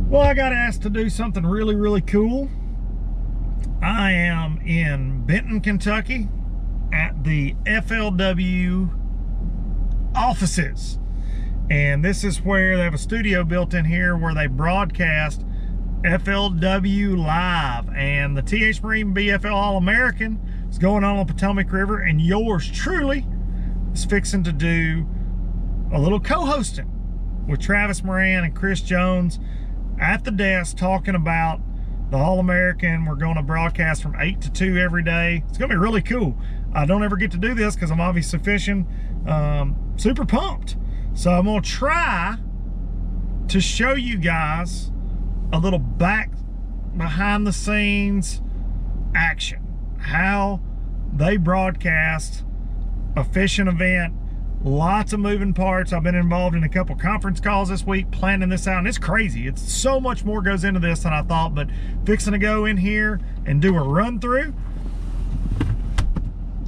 Well, I got asked to do something really, really cool. I am in Benton, Kentucky at the FLW offices. And this is where they have a studio built in here where they broadcast FLW live. And the TH Marine BFL All American is going on the Potomac River, and yours truly is fixing to do a little co-hosting with Travis Moran and Chris Jones at the desk, talking about the All American. We're going to broadcast from 8 to 2 every day. It's going to be really cool. I don't ever get to do this because I'm obviously fishing. Super pumped. So I'm going to try to show you guys a little behind the scenes action, how they broadcast a fishing event. Lots of moving parts. I've been involved in a couple conference calls this week planning this out, and it's crazy. It's so much more goes into this than I thought, but fixing to go in here and do a run through,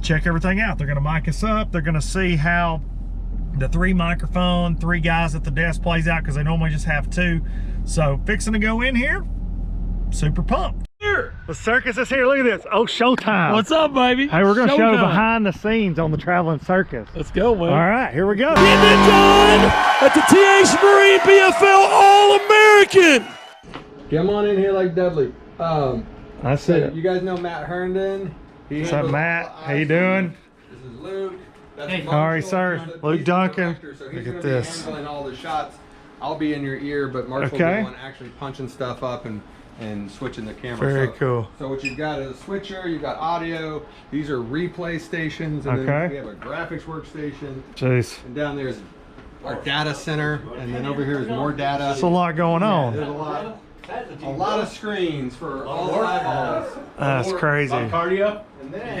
check everything out. They're going to mic us up. They're going to see how the 3 guys at the desk plays out, because they normally just have 2. So fixing to go in here, super pumped. Here, the circus is here. Look at this. Oh, showtime. What's up, baby? Hey, we're going to show behind the scenes on the traveling circus. Let's go, man. All right, here we go. Getting it done at the TH Marine BFL All American. Come on in here like Dudley. That's it. You guys know Matt Herndon. What's up, Matt? How you doing? This is Luke. That's Hey. Marshall. All right, sir. He's Luke the Duncan. director, so Look he's at gonna this. be handling all the shots. I'll be in your ear, but Marshall will Okay. be the one actually punching stuff up and switching the camera. Very so, cool. So what you've got is a switcher, you've got audio. These are replay stations, and Okay. then we have a graphics workstation. Jeez. And down there is our data center, and then over here is more data. There's a lot going on. There's a lot of screens for all the eyeballs. That's crazy. Cardio? And then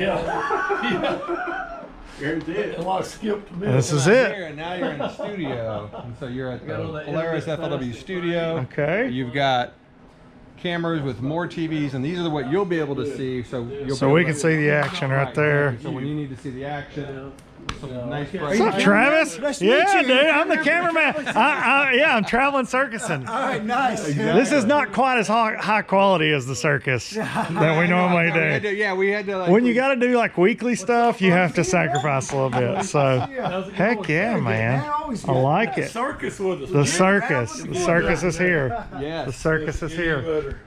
Here's it. A lot of skipped This is here, it. and now you're in the studio. And so you're at the all that Polaris FLW studio. Okay. You've got cameras with more TVs, and these are what you'll be able to see. So We can see the action right there. exactly. So when you need to see the action, some nice bright. What's up, Travis? Nice to meet Yeah, you. dude. I'm the cameraman. Yeah, I'm traveling circusing. All right, nice. This is not quite as high quality as the circus that we normally do. Yeah, we had to. Like, When you got to do like weekly stuff, you have to sacrifice a little bit. So, heck yeah, man. I like it. Circus with us. The circus is here. Yes. The circus is here.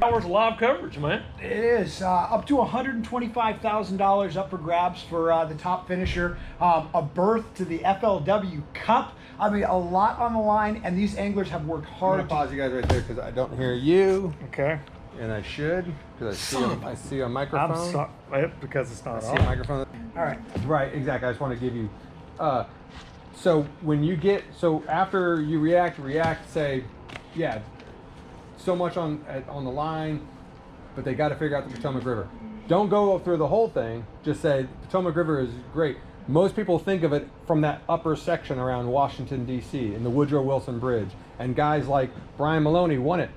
Hours of live coverage, man. It is up to $125,000 up for grabs for the top finisher. A berth to the FLW Cup. I mean, a lot on the line, and these anglers have worked I'm hard. gonna pause you guys right there because I don't hear you, Okay. and I should because I see a microphone. I'm sorry because it's not I see a on. microphone. All right. Right, exactly. I just want to give you. So when you get after you react, say, yeah, so much on the line, but they got to figure out the Potomac River. Don't go through the whole thing. Just say Potomac River is great. Most people think of it from that upper section around Washington, D.C. in the Woodrow Wilson Bridge, and guys like Brian Maloney won it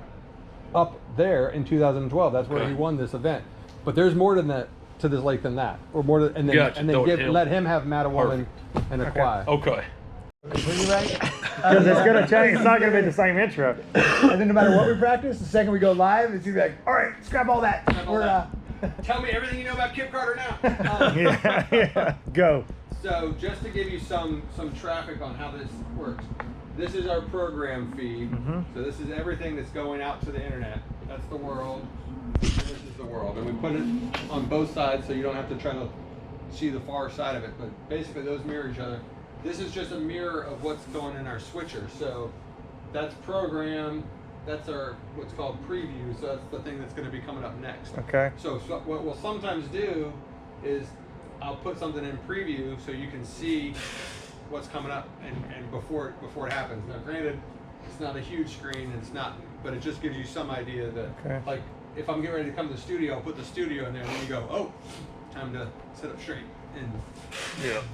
up there in 2012. That's where he won this event. But there's more than that to this lake than that, or more. And then Gotcha. and then let him have Mattawoman and Aquai. Okay. Completely right. Because it's going to change. It's not going to be the same intro. And then no matter what we practice, the second we go live, it's gonna be like, all right, scrap all that. Tell me everything you know about Kip Carter now. Yeah. Go. So just to give you some traffic on how this works, this is our program feed. So this is everything that's going out to the internet. That's the world. And this is the world, and we put it on both sides so you don't have to try to see the far side of it. But basically, those mirror each other. This is just a mirror of what's going in our switcher. So that's program. That's our what's called preview. So that's the thing that's going to be coming up next. Okay. So what we'll sometimes do is I'll put something in preview so you can see what's coming up and before it happens. Now, granted, it's not a huge screen, and it's not, but it just gives you some idea that, like, if I'm getting ready to come to the studio, I'll put the studio in there, and then you go, oh, time to sit up straight. And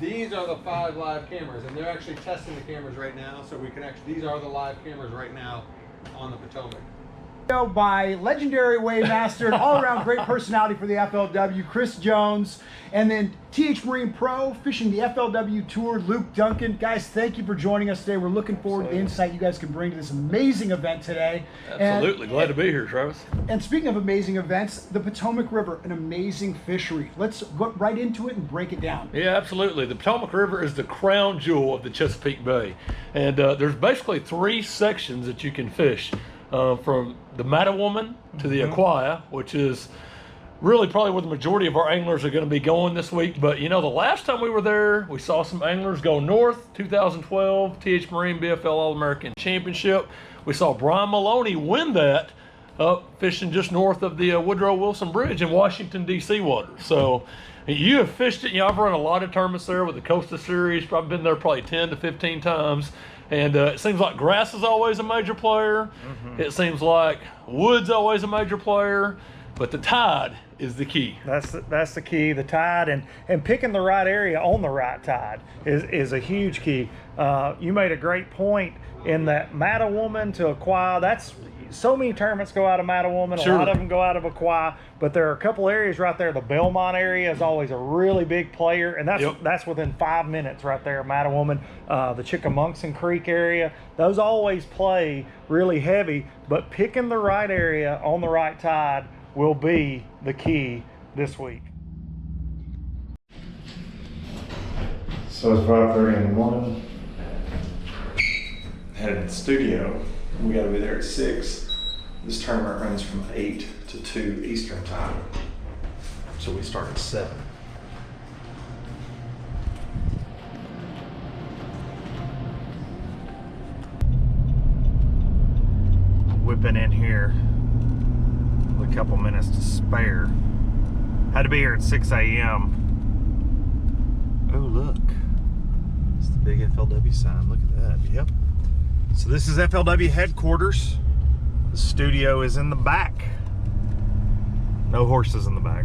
these are the 5 live cameras, and they're actually testing the cameras right now, so we can actually, these are the live cameras right now on the Potomac. By legendary waymaster and all-around great personality for the FLW, Chris Jones, and then TH Marine Pro fishing the FLW Tour, Luke Duncan. Guys, thank you for joining us today. We're looking forward to the insight you guys can bring to this amazing event today. Absolutely, glad to be here, Travis. And speaking of amazing events, the Potomac River, an amazing fishery. Let's go right into it and break it down. Yeah, absolutely. The Potomac River is the crown jewel of the Chesapeake Bay, and there's basically 3 sections that you can fish. From the Mattawoman to the Aquia, which is really probably where the majority of our anglers are going to be going this week. But you know, the last time we were there, we saw some anglers go north. 2012 TH Marine BFL All American Championship. We saw Brian Maloney win that fishing just north of the Woodrow Wilson Bridge in Washington, D.C. waters. So you have fished it. You know, I've run a lot of tournaments there with the Costa Series. I've been there probably 10 to 15 times. And it seems like grass is always a major player. It seems like wood's always a major player, but the tide is the key. That's the key, the tide, and picking the right area on the right tide is a huge key. You made a great point in that Mattawoman to Aquia. That's so many tournaments go out of Mattawoman, a lot of them go out of Aquia, but there are a couple areas right there. The Belmont area is always a really big player, and that's within 5 minutes right there, Mattawoman. The Chickamunxon Creek area, those always play really heavy, but picking the right area on the right tide will be the key this week. So it's 5:30 in the morning. Headed to the studio. We got to be there at 6. This tournament runs from 8 to 2 Eastern time. So we start at 7. Whipping in here with a couple minutes to spare. Had to be here at 6 a.m. Oh, look. It's the big FLW sign. Look at that. Yep. So this is FLW headquarters. The studio is in the back. No horses in the back.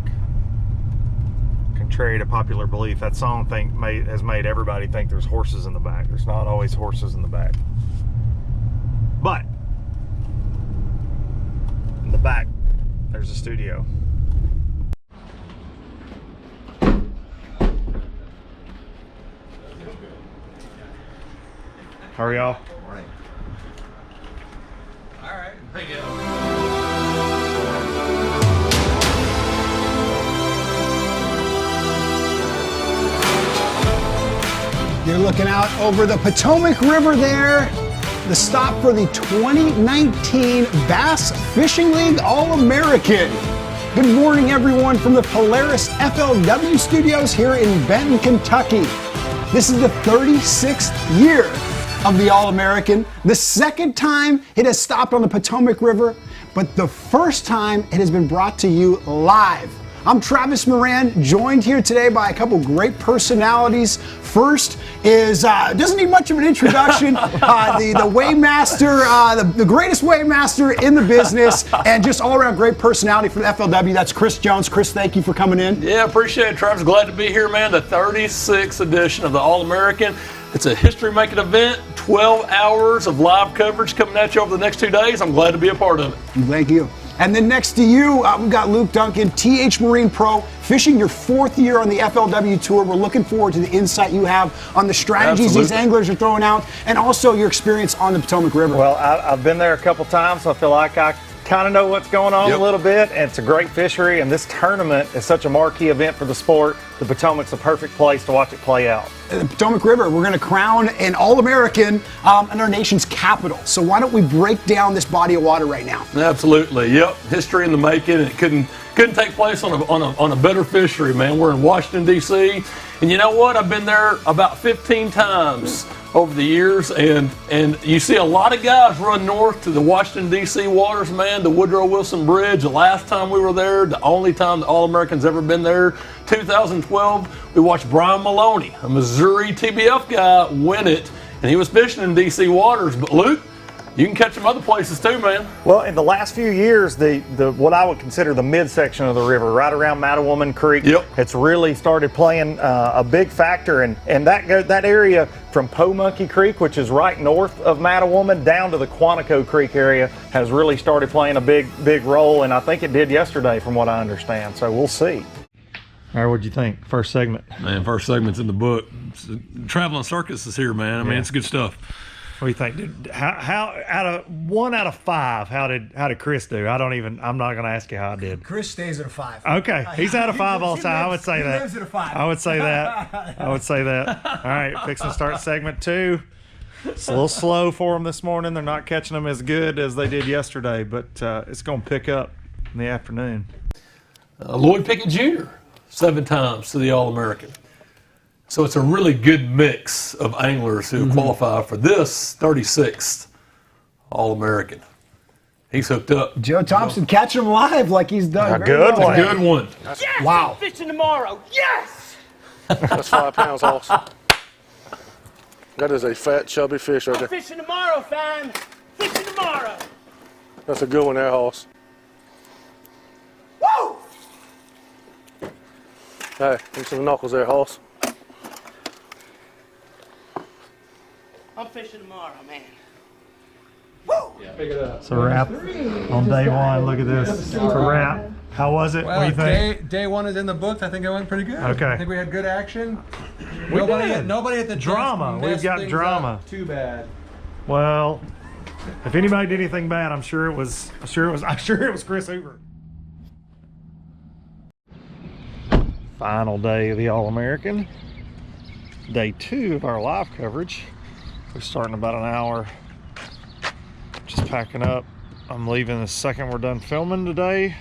Contrary to popular belief, that song has made everybody think there's horses in the back. There's not always horses in the back. But in the back, there's a studio. How are y'all? Thank you. You're looking out over the Potomac River there. The stop for the 2019 Bass Fishing League All American. Good morning, everyone, from the Polaris FLW studios here in Benton, Kentucky. This is the 36th year of the All American. The second time it has stopped on the Potomac River, but the first time it has been brought to you live. I'm Travis Moran, joined here today by a couple great personalities. First is, doesn't need much of an introduction, the weighmaster, the greatest weighmaster in the business, and just all around great personality for the FLW. That's Chris Jones. Chris, thank you for coming in. Yeah, appreciate it, Travis. Glad to be here, man. The 36th edition of the All American. It's a history-making event, 12 hours of live coverage coming at you over the next 2 days. I'm glad to be a part of it. Thank you. And then next to you, we've got Luke Duncan, TH Marine Pro, fishing your 4th year on the FLW Tour. We're looking forward to the insight you have on the strategies these anglers are throwing out, and also your experience on the Potomac River. Well, I've been there a couple times, so I feel like I kind of know what's going on a little bit, and it's a great fishery, and this tournament is such a marquee event for the sport. The Potomac's a perfect place to watch it play out. The Potomac River, we're going to crown an All-American in our nation's capital. So why don't we break down this body of water right now? Absolutely, yep. History in the making, and it couldn't take place on a better fishery, man. We're in Washington, D.C., and you know what? I've been there about 15 times over the years, and you see a lot of guys run north to the Washington, D.C. waters, man, the Woodrow Wilson Bridge. The last time we were there, the only time the All-American's ever been there, 2012, we watched Brian Maloney, a Missouri TBF guy, win it, and he was fishing in D.C. waters. But Luke, you can catch them other places too, man. Well, in the last few years, the what I would consider the midsection of the river, right around Mattawoman Creek, it's really started playing a big factor, and that area from Po Monkey Creek, which is right north of Mattawoman, down to the Quantico Creek area, has really started playing a big role, and I think it did yesterday, from what I understand. So we'll see. All right, what'd you think? First segment. Man, first segment's in the book. Traveling Circus is here, man. I mean, it's good stuff. What do you think, dude? How out of 1 out of 5, how did Chris do? I'm not gonna ask you how I did. Chris stays at a 5. Okay, he's out of 5 all the time. I would say that. He lives at a 5. I would say that. All right, fixing to start segment 2. It's a little slow for them this morning. They're not catching them as good as they did yesterday, but it's gonna pick up in the afternoon. Lloyd Pickett Jr., 7 times to the All American. So it's a really good mix of anglers who qualify for this 36th All American. He's hooked up. Joe Thompson catching him live like he's done. A good one. A good one. Yes, wow. I'm fishing tomorrow. Yes. That's 5 pounds, Hoss. That is a fat, chubby fish right there. Fishing tomorrow, fam. Fishing tomorrow. That's a good one there, Hoss. Woo! Hey, give me some knuckles there, Hoss. I'm fishing tomorrow, man. It's a wrap on day 1. Look at this. It's a wrap. How was it? Well, what do you think? Day 1 is in the books. I think it went pretty good. Okay. I think we had good action. We Nobody did. at the Drama. desk We've got messed drama. things up too bad. Well, if anybody did anything bad, I'm sure it was Chris Hoover. Final day of the All American. Day 2 of our live coverage. We're starting about an hour. Just packing up. I'm leaving the second we're done filming today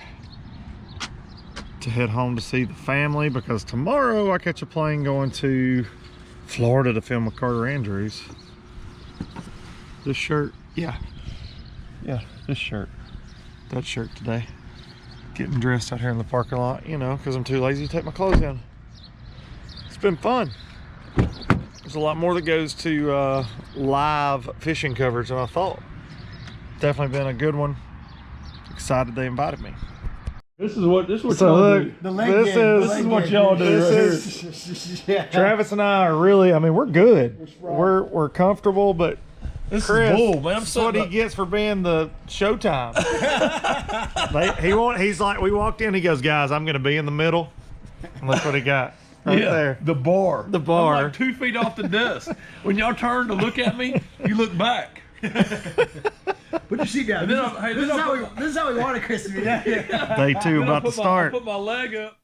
to head home to see the family, because tomorrow I catch a plane going to Florida to film with Carter Andrews. This shirt, yeah, this shirt, that shirt today. Getting dressed out here in the parking lot, you know, because I'm too lazy to take my clothes down. It's been fun. There's a lot more that goes to live fishing coverage than I thought. Definitely been a good one. Excited they invited me. This is what So y'all look, do. this is what y'all do. This is Travis and I are really. I mean, we're good. We're comfortable, but This Chris, is bull, man. that's what he gets for being the Showtime. He's like, we walked in. He goes, guys, I'm going to be in the middle. And look what he got right there. The bar. The bar. I'm like 2 feet off the desk. When y'all turn to look at me, you look back. But you see, guys, And then this is how we wanted Chris to be. Day 2 about to I start. put my leg up.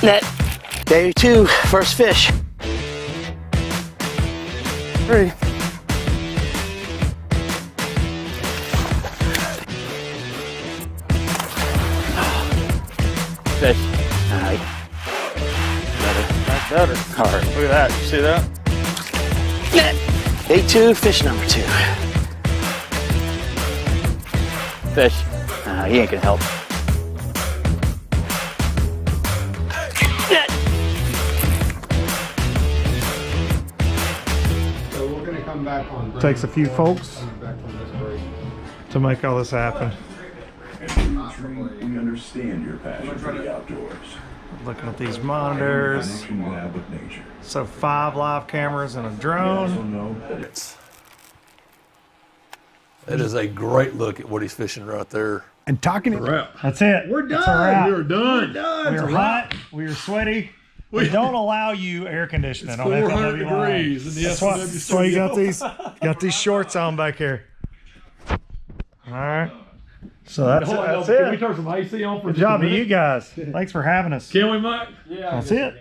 Net. Day 2, first fish. 3. Fish. Alright. That's better. Alright. Look at that. You see that? Net. Day 2, fish number 2. Fish. He ain't gonna help. Net. So we're going to come back on. Takes a few folks Back from this break. to make all this happen. We understand your passion for the outdoors. Looking at these monitors. Connection you have with nature. So 5 live cameras and a You also drone. know that it's That is a great look at what he's fishing right there. And talking That's it. We're That's a done. wrap. We're done. We are hot. We are sweaty. We don't allow you air conditioning on 400 FLW line. degrees in the That's why, FLW that's why you studio. got these shorts on back here. All right. So that's Can we it. turn some AC on for Good just a job to minute? you guys. Thanks for having us. Can we, Mike? That's it.